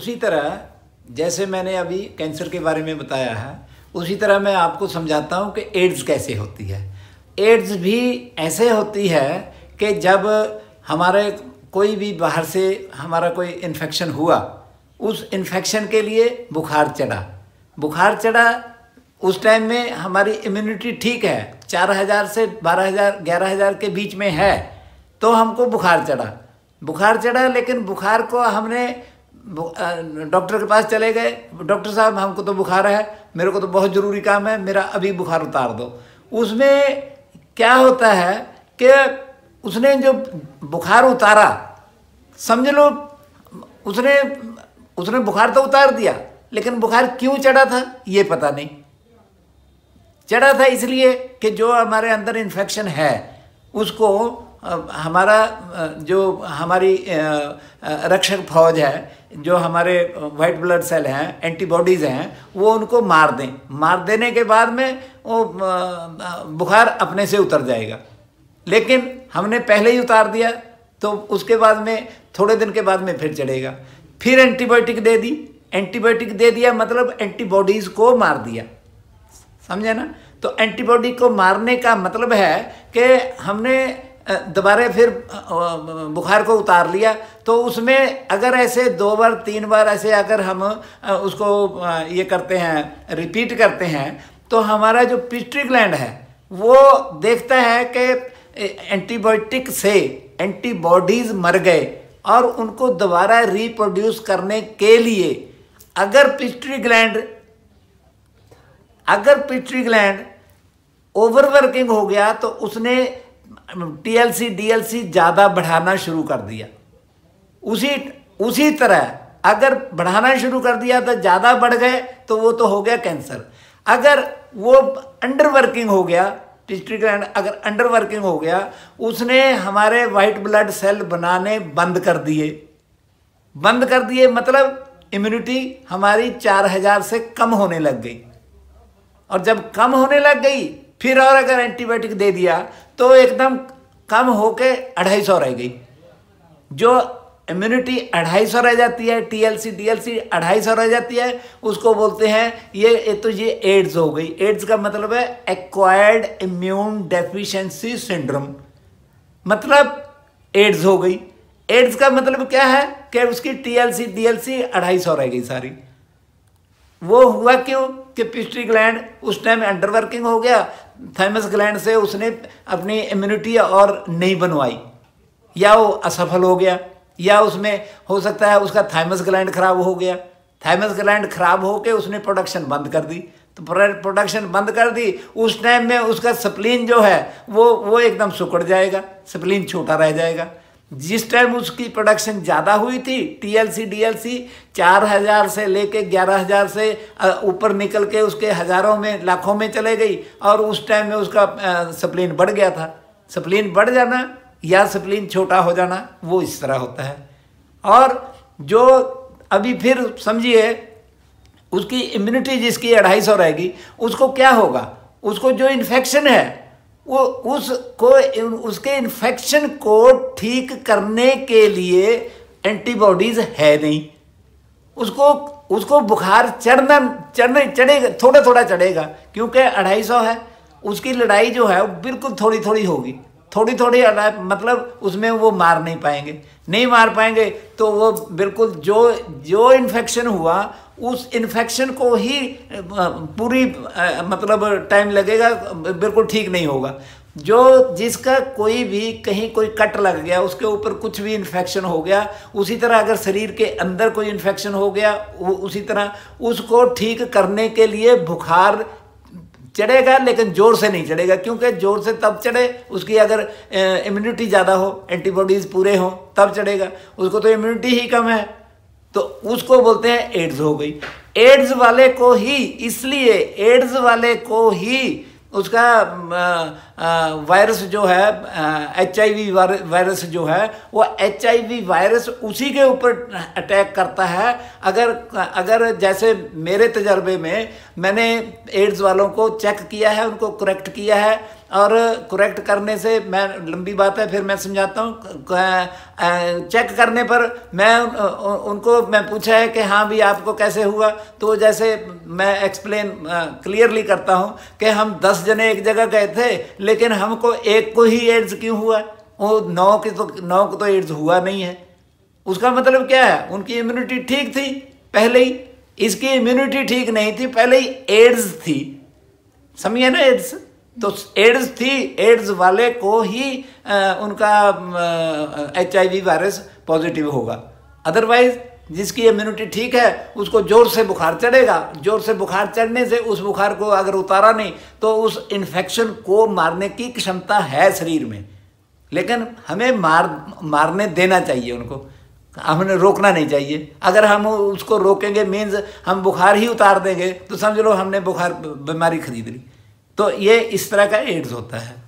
उसी तरह जैसे मैंने अभी कैंसर के बारे में बताया है, उसी तरह मैं आपको समझाता हूँ कि एड्स कैसे होती है। एड्स भी ऐसे होती है कि जब हमारे कोई भी बाहर से हमारा कोई इन्फेक्शन हुआ, उस इन्फेक्शन के लिए बुखार चढ़ा, उस टाइम में हमारी इम्यूनिटी ठीक है, 4000 से 12000 11000 के बीच में है, तो हमको बुखार चढ़ा। लेकिन बुखार को हमने डॉक्टर के पास चले गए, डॉक्टर साहब हमको तो बुखार है, मेरे को तो बहुत ज़रूरी काम है, मेरा अभी बुखार उतार दो। उसमें क्या होता है कि उसने जो बुखार उतारा, समझ लो उसने बुखार तो उतार दिया, लेकिन बुखार क्यों चढ़ा था ये पता नहीं। चढ़ा था इसलिए कि जो हमारे अंदर इन्फेक्शन है उसको हमारा जो हमारी रक्षक फौज है, जो हमारे वाइट ब्लड सेल हैं, एंटीबॉडीज़ हैं, वो उनको मार देने के बाद में वो बुखार अपने से उतर जाएगा। लेकिन हमने पहले ही उतार दिया तो उसके बाद में थोड़े दिन के बाद में फिर चढ़ेगा। फिर एंटीबायोटिक दे दिया मतलब एंटीबॉडीज़ को मार दिया, समझे ना। तो एंटीबॉडी को मारने का मतलब है कि हमने दोबारा फिर बुखार को उतार लिया। तो उसमें अगर ऐसे 2 बार 3 बार ऐसे अगर हम उसको ये करते हैं, रिपीट करते हैं, तो हमारा जो पिट्यूटरी ग्लैंड है वो देखता है कि एंटीबायोटिक से एंटीबॉडीज़ मर गए और उनको दोबारा रिप्रोड्यूस करने के लिए अगर पिट्यूटरी ग्लैंड ओवरवर्किंग हो गया तो उसने टीएलसी डीएलसी ज़्यादा बढ़ाना शुरू कर दिया। उसी तरह अगर बढ़ाना शुरू कर दिया तो ज़्यादा बढ़ गए तो वो तो हो गया कैंसर। अगर वो अंडरवर्किंग हो गया, पिट्यूटरी ग्लैंड अगर अंडरवर्किंग हो गया, उसने हमारे वाइट ब्लड सेल बनाने बंद कर दिए मतलब इम्यूनिटी हमारी 4000 से कम होने लग गई। और जब कम होने लग गई फिर और अगर एंटीबायोटिक दे दिया तो एकदम कम होके 250 रह गई। जो इम्यूनिटी 250 रह जाती है, टीएलसी डीएलसी 250 रह जाती है, उसको बोलते हैं ये एड्स हो गई। एड्स का मतलब है एक्वायर्ड इम्यून डेफिशिएंसी सिंड्रोम, मतलब एड्स हो गई। एड्स का मतलब क्या है कि उसकी टीएलसी डीएलसी 250 रह गई सारी। वो हुआ क्यों कि पिट्यूटरी ग्लैंड उस टाइम अंडरवर्किंग हो गया, थाइमस ग्लैंड से उसने अपनी इम्यूनिटी और नहीं बनवाई, या वो असफल हो गया, या उसमें हो सकता है उसका थाइमस ग्लैंड खराब हो गया। थाइमस ग्लैंड खराब होकर उसने प्रोडक्शन बंद कर दी। तो प्रोडक्शन बंद कर दी, उस टाइम में उसका स्प्लीन जो है वो एकदम सिकुड़ जाएगा, स्प्लीन छोटा रह जाएगा। जिस टाइम उसकी प्रोडक्शन ज़्यादा हुई थी, टीएलसी डीएलसी 4000 से लेके 11000 से ऊपर निकल के उसके हज़ारों में लाखों में चले गई, और उस टाइम में उसका स्प्लीन बढ़ गया था। स्प्लीन बढ़ जाना या स्प्लीन छोटा हो जाना वो इस तरह होता है। और जो अभी फिर समझिए उसकी इम्यूनिटी जिसकी 250 रहेगी, उसको क्या होगा, उसको जो इन्फेक्शन है वो उसके इन्फेक्शन को ठीक करने के लिए एंटीबॉडीज है नहीं। उसको बुखार चढ़ेगा, थोड़ा चढ़ेगा, क्योंकि 250 है। उसकी लड़ाई जो है वो बिल्कुल थोड़ी होगी, थोड़ी मतलब उसमें वो मार नहीं पाएंगे तो वो बिल्कुल जो इन्फेक्शन हुआ उस इन्फेक्शन को ही पूरी मतलब टाइम लगेगा, बिल्कुल ठीक नहीं होगा। जिसका कहीं कोई कट लग गया, उसके ऊपर कुछ भी इन्फेक्शन हो गया, उसी तरह अगर शरीर के अंदर कोई इन्फेक्शन हो गया, उसी तरह उसको ठीक करने के लिए बुखार चढ़ेगा, लेकिन जोर से नहीं चढ़ेगा, क्योंकि जोर से तब चढ़े उसकी अगर इम्यूनिटी ज़्यादा हो, एंटीबॉडीज़ पूरे हों तब चढ़ेगा। उसको तो इम्यूनिटी ही कम है, तो उसको बोलते हैं एड्स हो गई। एड्स वाले को ही उसका वायरस जो है HIV वायरस जो है वो HIV वायरस उसी के ऊपर अटैक करता है। अगर जैसे मेरे तजर्बे में मैंने एड्स वालों को चेक किया है, उनको करेक्ट किया है, और करेक्ट करने से मैं, लंबी बात है फिर मैं समझाता हूँ, चेक करने पर उनको मैं पूछा है कि हाँ भी आपको कैसे हुआ, तो जैसे मैं एक्सप्लेन क्लियरली करता हूँ कि हम 10 जने एक जगह गए थे लेकिन हमको एक को ही एड्स क्यों हुआ, वो 9 को तो एड्स हुआ नहीं है। उसका मतलब क्या है, उनकी इम्यूनिटी ठीक थी पहले ही, इसकी इम्यूनिटी ठीक नहीं थी, पहले ही एड्स थी, समझिए ना, एड्स तो एड्स थी, एड्स वाले को ही उनका HIV वायरस पॉजिटिव होगा। अदरवाइज जिसकी इम्यूनिटी ठीक है उसको जोर से बुखार चढ़ेगा, जोर से बुखार चढ़ने से उस बुखार को अगर उतारा नहीं तो उस इन्फेक्शन को मारने की क्षमता है शरीर में, लेकिन हमें मारने देना चाहिए, उनको हमने रोकना नहीं चाहिए। अगर हम उसको रोकेंगे मीन्स हम बुखार ही उतार देंगे तो समझ लो हमने बीमारी खरीद ली। तो ये इस तरह का एड्स होता है।